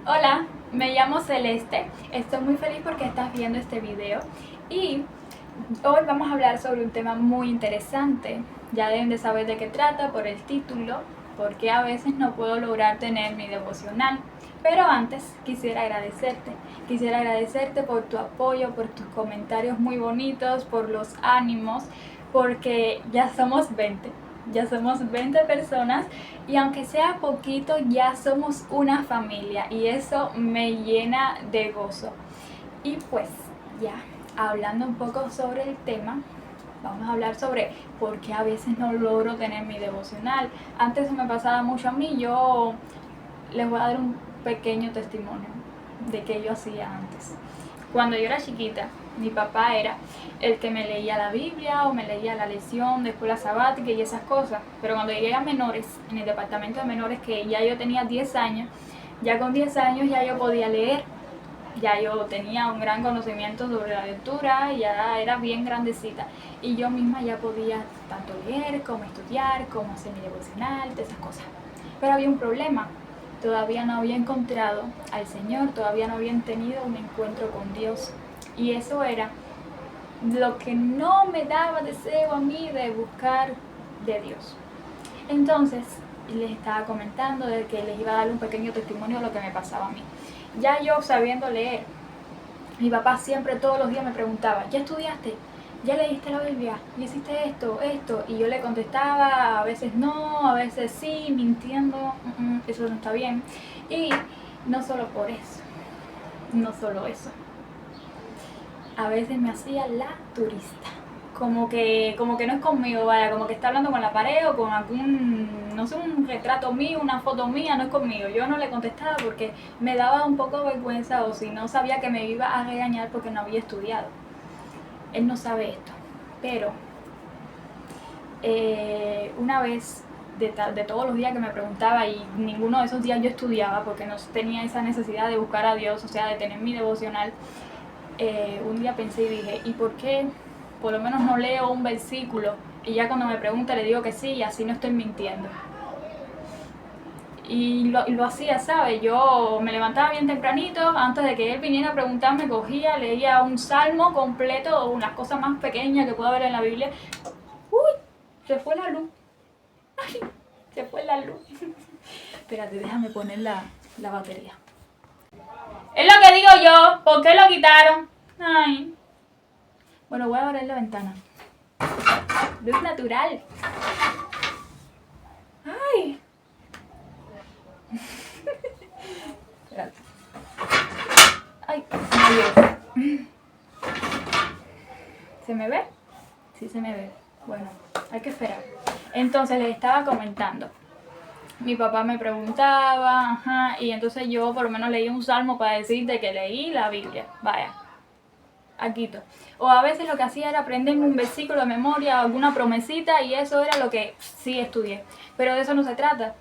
Hola, me llamo Celeste, estoy muy feliz porque estás viendo este video y hoy vamos a hablar sobre un tema muy interesante. Ya deben de saber de qué trata por el título, porque a veces no puedo lograr tener mi devocional. Pero antes quisiera agradecerte por tu apoyo, por tus comentarios muy bonitos, por los ánimos, porque ya somos 20 personas y aunque sea poquito ya somos una familia y eso me llena de gozo. Y pues ya, hablando un poco sobre el tema, vamos a hablar sobre por qué a veces no logro tener mi devocional. Antes eso me pasaba mucho a mí, yo les voy a dar un pequeño testimonio de qué yo hacía antes. Cuando yo era chiquita, mi papá era el que me leía la Biblia o me leía la lección de escuela sabática y esas cosas. Pero cuando llegué a menores, en el departamento de menores, que ya yo tenía 10 años, ya con 10 años ya yo podía leer, ya yo tenía un gran conocimiento sobre la lectura, ya era bien grandecita y yo misma ya podía tanto leer como estudiar, como hacer mi devocional, todas esas cosas. Pero había un problema, todavía no había encontrado al Señor, todavía no habían tenido un encuentro con Dios y eso era lo que no me daba deseo a mí de buscar de Dios. Entonces les estaba comentando de que les iba a dar un pequeño testimonio de lo que me pasaba a mí. Ya yo sabiendo leer, mi papá siempre todos los días me preguntaba, ¿ya estudiaste? ¿Ya leíste la Biblia? ¿Ya hiciste esto? Y yo le contestaba, a veces no, a veces sí, mintiendo, eso no está bien. Y no solo por eso, no solo eso. A veces me hacía la turista. Como que no es conmigo, vaya, como que está hablando con la pared o con algún, no sé, un retrato mío, una foto mía, no es conmigo. Yo no le contestaba porque me daba un poco de vergüenza o si no sabía que me iba a regañar porque no había estudiado. Él no sabe esto, pero una vez de todos los días que me preguntaba y ninguno de esos días yo estudiaba porque no tenía esa necesidad de buscar a Dios, o sea, de tener mi devocional, un día pensé y dije, ¿y por qué por lo menos no leo un versículo? Y ya cuando me pregunta le digo que sí y así no estoy mintiendo. Y lo hacía, ¿sabes? Yo me levantaba bien tempranito, antes de que él viniera a preguntarme, cogía, leía un salmo completo o unas cosas más pequeñas que puedo ver en la Biblia. ¡Uy! Se fue la luz. ¡Ay! Se fue la luz. Espérate, déjame poner la batería. Es lo que digo yo, ¿por qué lo quitaron? Ay. Bueno, voy a abrir la ventana. Luz natural. Ay. Espérate. Ay, ¿se me ve? Sí, se me ve. Bueno, hay que esperar. Entonces les estaba comentando. Mi papá me preguntaba, y entonces yo por lo menos leí un salmo para decirte que leí la Biblia. Vaya, aquí. O a veces lo que hacía era aprenderme un versículo de memoria, alguna promesita, y eso era lo que sí estudié. Pero de eso no se trata.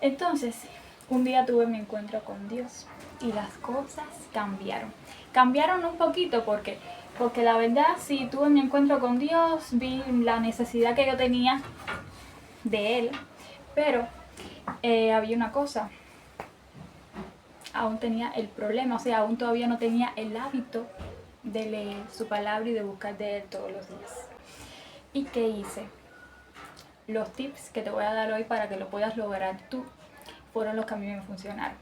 Entonces, un día tuve mi encuentro con Dios y las cosas cambiaron. Cambiaron un poquito porque la verdad, sí tuve mi encuentro con Dios, vi la necesidad que yo tenía de Él, pero había una cosa, aún tenía el problema, o sea, aún todavía no tenía el hábito de leer su palabra y de buscar de Él todos los días. ¿Y qué hice? Los tips que te voy a dar hoy para que lo puedas lograr tú fueron los que a mí me funcionaron.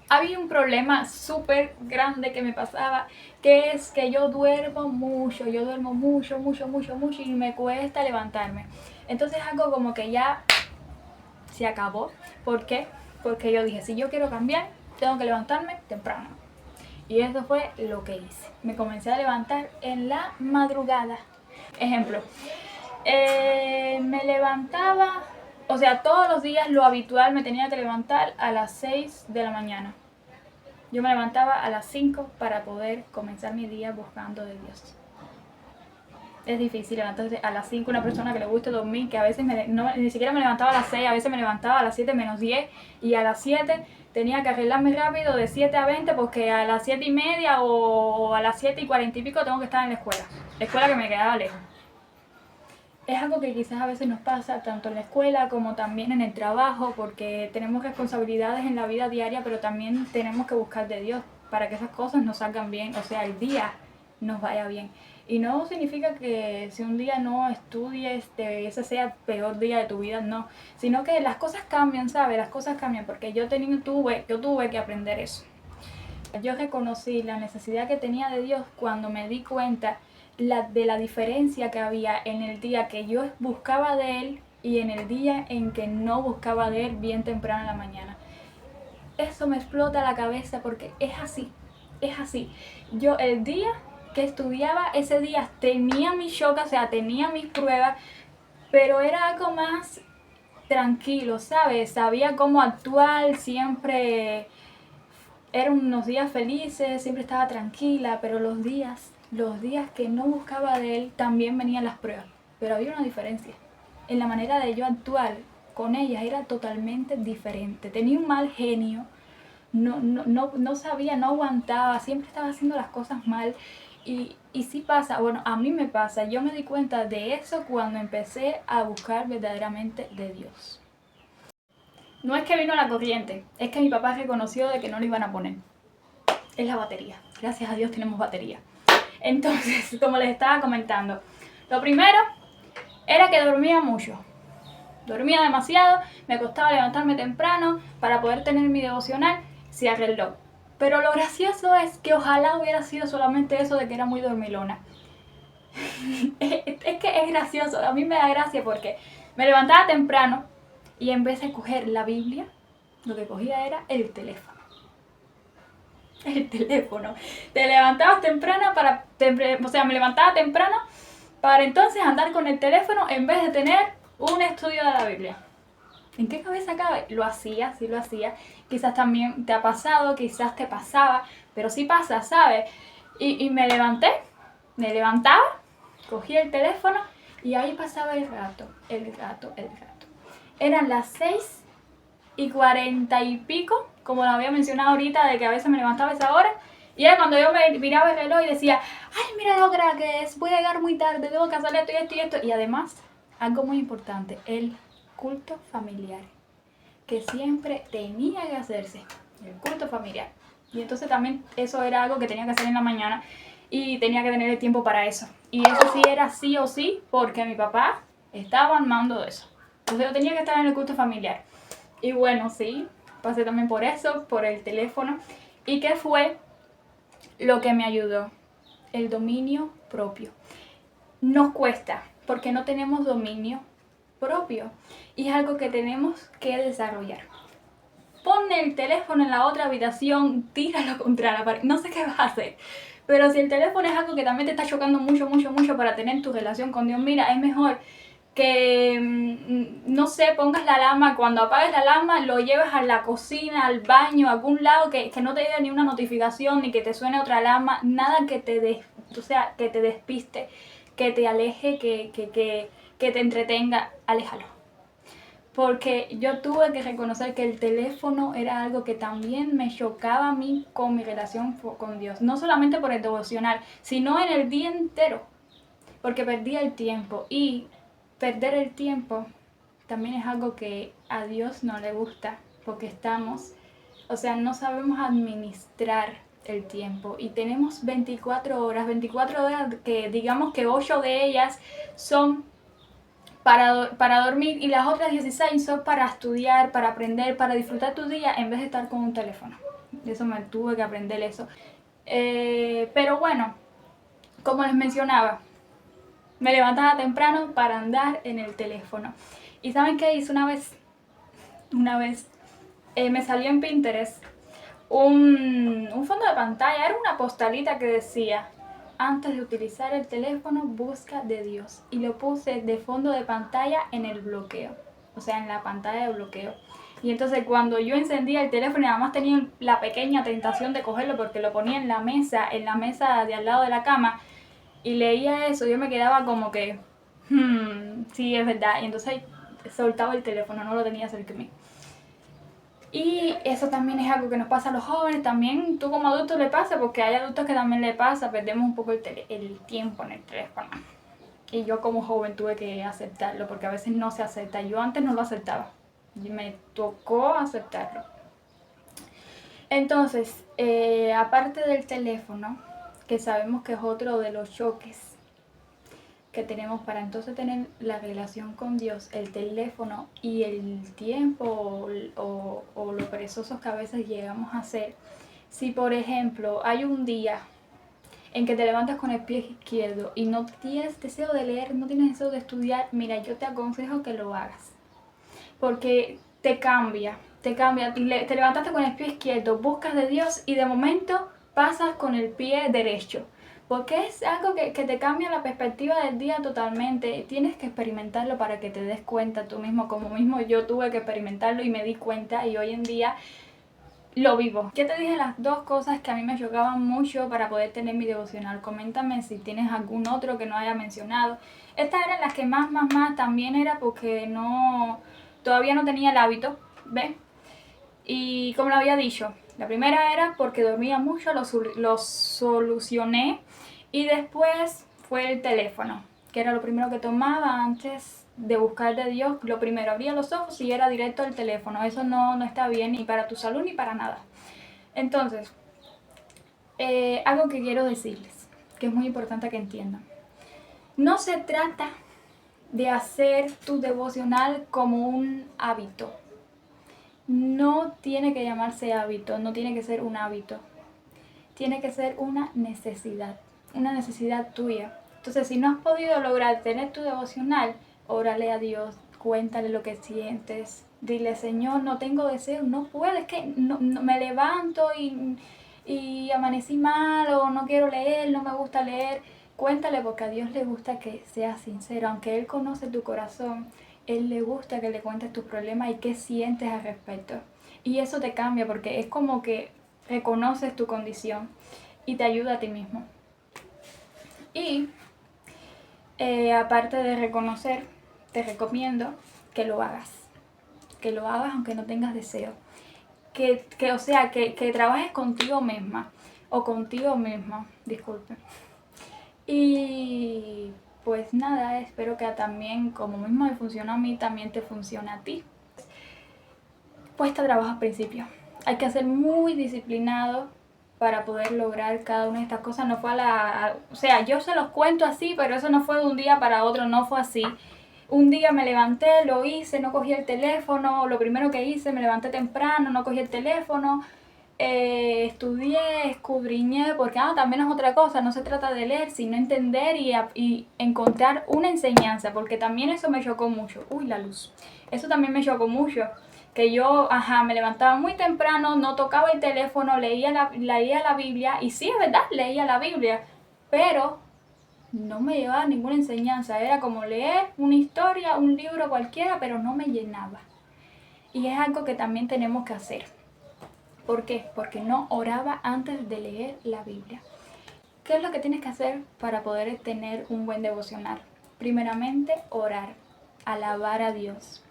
Había un problema súper grande que me pasaba, que es que yo duermo mucho y me cuesta levantarme. Entonces algo como que ya se acabó. ¿Por qué? Porque yo dije, si yo quiero cambiar, tengo que levantarme temprano. Y eso fue lo que hice. Me comencé a levantar en la madrugada. Ejemplo, me levantaba, o sea, todos los días lo habitual me tenía que levantar a las 6 de la mañana. Yo me levantaba a las 5 para poder comenzar mi día buscando de Dios. Es difícil levantarse a las 5 una persona que le guste dormir, que a veces ni siquiera me levantaba a las 6, a veces me levantaba a las 7 menos 10 y a las 7 tenía que arreglarme rápido de 7 a 20 porque a las 7 y media o a las 7 y 40 y pico tengo que estar en la escuela que me quedaba lejos. es algo que quizás a veces nos pasa tanto en la escuela como también en el trabajo, porque tenemos responsabilidades en la vida diaria, pero también tenemos que buscar de Dios para que esas cosas nos salgan bien, o sea, el día nos vaya bien. Y no significa que si un día no estudies, ese sea el peor día de tu vida, no. Sino que las cosas cambian, ¿sabes? Las cosas cambian, porque yo tuve que aprender eso. Yo reconocí la necesidad que tenía de Dios cuando me di cuenta de la diferencia que había en el día que yo buscaba de Él y en el día en que no buscaba de Él bien temprano en la mañana. Eso me explota la cabeza porque es así, es así. Yo el día que estudiaba, ese día tenía mis shock, o sea, tenía mis pruebas, pero era algo más tranquilo, ¿sabes? Sabía cómo actuar, siempre eran unos días felices, siempre estaba tranquila, pero los días que no buscaba de Él, también venían las pruebas. Pero había una diferencia. En la manera de yo actuar con ellas era totalmente diferente. Tenía un mal genio, no sabía, no aguantaba, siempre estaba haciendo las cosas mal. Y sí pasa, bueno, a mí me pasa, yo me di cuenta de eso cuando empecé a buscar verdaderamente de Dios. No es que vino la corriente, es que mi papá reconoció de que no lo iban a poner. Es la batería. Gracias a Dios tenemos batería. Entonces, como les estaba comentando, lo primero era que dormía mucho. Dormía demasiado, me costaba levantarme temprano para poder tener mi devocional, se arregló. Pero lo gracioso es que ojalá hubiera sido solamente eso de que era muy dormilona. Es que es gracioso, a mí me da gracia porque me levantaba temprano y en vez de coger la Biblia, lo que cogía era el teléfono. El teléfono. Te levantabas temprano me levantaba temprano para entonces andar con el teléfono en vez de tener un estudio de la Biblia. ¿En qué cabeza cabe? Lo hacía, sí lo hacía. Quizás también te ha pasado, quizás te pasaba, pero sí pasa, ¿sabes? Y me levantaba, cogía el teléfono y ahí pasaba el rato. Eran las 6:40 y pico, como lo había mencionado ahorita, de que a veces me levantaba a esa hora. Y era cuando yo me miraba el reloj y decía, ay, mira lo hora que es, voy a llegar muy tarde, tengo que hacer esto y esto y esto. Y además, algo muy importante, el culto familiar, que siempre tenía que hacerse, el culto familiar. Y entonces también eso era algo que tenía que hacer en la mañana y tenía que tener el tiempo para eso. Y eso sí era sí o sí, porque mi papá estaba al mando de eso. Entonces yo tenía que estar en el culto familiar. Y bueno, sí, pasé también por eso, por el teléfono. ¿Y qué fue lo que me ayudó? El dominio propio. Nos cuesta, porque no tenemos dominio propio. Y es algo que tenemos que desarrollar. Pon el teléfono en la otra habitación, tíralo contra la pared, no sé qué vas a hacer. Pero si el teléfono es algo que también te está chocando mucho para tener tu relación con Dios, mira, es mejor que, no sé, pongas la alarma, cuando apagues la alarma lo lleves a la cocina, al baño, a algún lado, que no te llegue ni una notificación, ni que te suene otra alarma, nada que te despiste, que te aleje, que te entretenga, aléjalo. Porque yo tuve que reconocer que el teléfono era algo que también me chocaba a mí con mi relación con Dios. No solamente por el devocional, sino en el día entero. Porque perdía el tiempo. Y perder el tiempo también es algo que a Dios no le gusta. Porque no sabemos administrar el tiempo. Y tenemos 24 horas que digamos que 8 de ellas son para dormir y las otras 16 son para estudiar, para aprender, para disfrutar tu día en vez de estar con un teléfono. Eso me tuve que aprender eso. Pero bueno, como les mencionaba, me levantaba temprano para andar en el teléfono. ¿Y saben qué hice una vez? Me salió en Pinterest un fondo de pantalla, era una postalita que decía: antes de utilizar el teléfono, busca de Dios. Y lo puse de fondo de pantalla en el bloqueo, o sea, en la pantalla de bloqueo. Y entonces cuando yo encendía el teléfono, y además tenía la pequeña tentación de cogerlo porque lo ponía en la mesa de al lado de la cama, y leía eso, yo me quedaba como que, sí, es verdad. Y entonces soltaba el teléfono, no lo tenía cerca de mí. Y eso también es algo que nos pasa a los jóvenes, también tú como adulto le pasa, porque hay adultos que también le pasa, perdemos un poco el tiempo en el teléfono. Y yo como joven tuve que aceptarlo, porque a veces no se acepta. Yo antes no lo aceptaba, y me tocó aceptarlo. Entonces, aparte del teléfono, que sabemos que es otro de los choques que tenemos para entonces tener la relación con Dios, el teléfono y el tiempo o lo perezosos que a veces llegamos a ser. Si por ejemplo hay un día en que te levantas con el pie izquierdo y no tienes deseo de leer, no tienes deseo de estudiar, mira, yo te aconsejo que lo hagas, porque te cambia, te levantaste con el pie izquierdo, buscas de Dios y de momento pasas con el pie derecho, porque es algo que te cambia la perspectiva del día totalmente. Tienes que experimentarlo para que te des cuenta tú mismo, como mismo yo tuve que experimentarlo y me di cuenta, y hoy en día lo vivo. Ya te dije las dos cosas que a mí me chocaban mucho para poder tener mi devocional. Coméntame si tienes algún otro que no haya mencionado. Estas eran las que más también era porque todavía no tenía el hábito, ¿ves? Y como lo había dicho, la primera era porque dormía mucho, lo solucioné. Y después fue el teléfono, que era lo primero que tomaba antes de buscar de Dios. Lo primero, abría los ojos y era directo al teléfono. Eso no está bien ni para tu salud ni para nada. Entonces, algo que quiero decirles, que es muy importante que entiendan. No se trata de hacer tu devocional como un hábito. No tiene que llamarse hábito, no tiene que ser un hábito. Tiene que ser una necesidad tuya. Entonces, si no has podido lograr tener tu devocional, órale a Dios, cuéntale lo que sientes, dile, Señor, no tengo deseo, no puedo, es que no, me levanto y amanecí mal, o no quiero leer, no me gusta leer. Cuéntale, porque a Dios le gusta que seas sincero, aunque Él conoce tu corazón, Él le gusta que le cuentes tus problemas y qué sientes al respecto. Y eso te cambia, porque es como que reconoces tu condición y te ayuda a ti mismo. Y aparte de reconocer, te recomiendo que lo hagas. Que lo hagas aunque no tengas deseo. Que trabajes contigo misma o contigo mismo, disculpe. Y pues nada, espero que también, como mismo me funcionó a mí, también te funcione a ti. Cuesta trabajo al principio. Hay que ser muy disciplinado para poder lograr cada una de estas cosas. No fue o sea, yo se los cuento así, pero eso no fue de un día para otro, no fue así. Un día me levanté, lo hice, no cogí el teléfono, lo primero que hice, me levanté temprano, no cogí el teléfono, estudié, escudriñé, porque también es otra cosa, no se trata de leer, sino entender y encontrar una enseñanza, porque también eso me chocó mucho. Uy, la luz. Eso también me chocó mucho, que yo, me levantaba muy temprano, no tocaba el teléfono, leía la Biblia, y sí, es verdad, leía la Biblia, pero no me llevaba ninguna enseñanza. Era como leer una historia, un libro cualquiera, pero no me llenaba. Y es algo que también tenemos que hacer. ¿Por qué? Porque no oraba antes de leer la Biblia. ¿Qué es lo que tienes que hacer para poder tener un buen devocional? Primeramente, orar, alabar a Dios.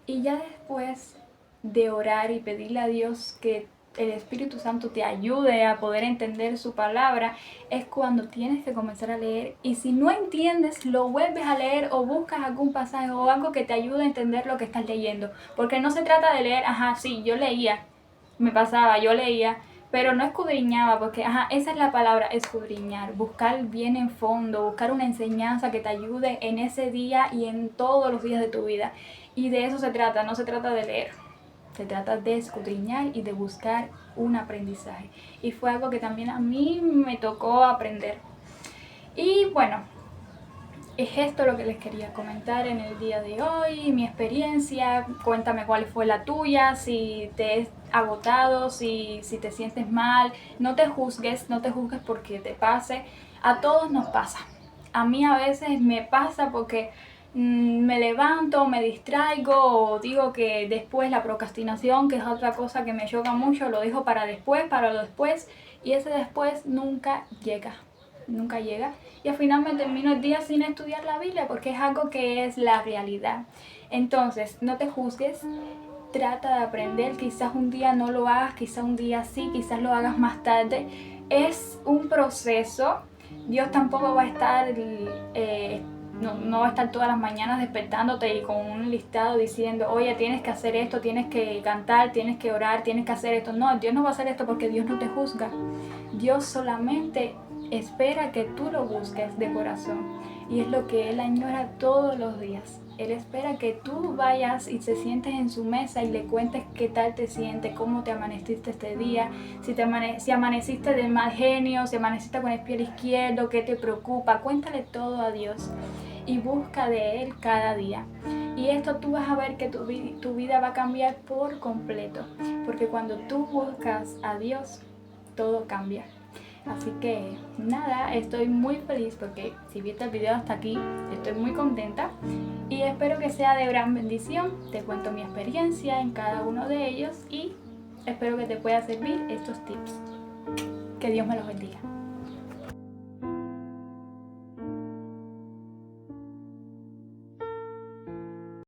Y ya después de orar y pedirle a Dios que el Espíritu Santo te ayude a poder entender su palabra, es cuando tienes que comenzar a leer. Y si no entiendes, lo vuelves a leer o buscas algún pasaje o algo que te ayude a entender lo que estás leyendo. Porque no se trata de leer, sí, yo leía, me pasaba, yo leía, pero no escudriñaba, porque esa es la palabra, escudriñar, buscar bien en fondo, buscar una enseñanza que te ayude en ese día y en todos los días de tu vida. Y de eso se trata, no se trata de leer, se trata de escudriñar y de buscar un aprendizaje. Y fue algo que también a mí me tocó aprender. Y bueno, es esto lo que les quería comentar en el día de hoy, mi experiencia. Cuéntame cuál fue la tuya, si te has agotado, si te sientes mal. No te juzgues porque te pase. A todos nos pasa. A mí a veces me pasa porque me levanto, me distraigo, o digo que después la procrastinación, que es otra cosa que me choca mucho, lo dejo para lo después, y ese después nunca llega. Y al final me termino el día sin estudiar la Biblia, porque es algo que es la realidad. Entonces, no te juzgues, trata de aprender. Quizás un día no lo hagas, quizás un día sí, quizás lo hagas más tarde. Es un proceso. Dios tampoco va a estar no va a estar todas las mañanas despertándote y con un listado diciendo, oye, tienes que hacer esto, tienes que cantar, tienes que orar, tienes que hacer esto. No, Dios no va a hacer esto porque Dios no te juzga. Dios solamente espera que tú lo busques de corazón. Y es lo que Él añora todos los días. Él espera que tú vayas y te sientes en su mesa y le cuentes qué tal te sientes, cómo te amaneciste este día, si amaneciste de mal genio, si amaneciste con el pie izquierdo, qué te preocupa. Cuéntale todo a Dios y busca de Él cada día. Y esto tú vas a ver que tu vida va a cambiar por completo, porque cuando tú buscas a Dios, todo cambia. Así que nada, estoy muy feliz porque si viste el video hasta aquí, estoy muy contenta y espero que sea de gran bendición. Te cuento mi experiencia en cada uno de ellos y espero que te pueda servir estos tips. Que Dios me los bendiga.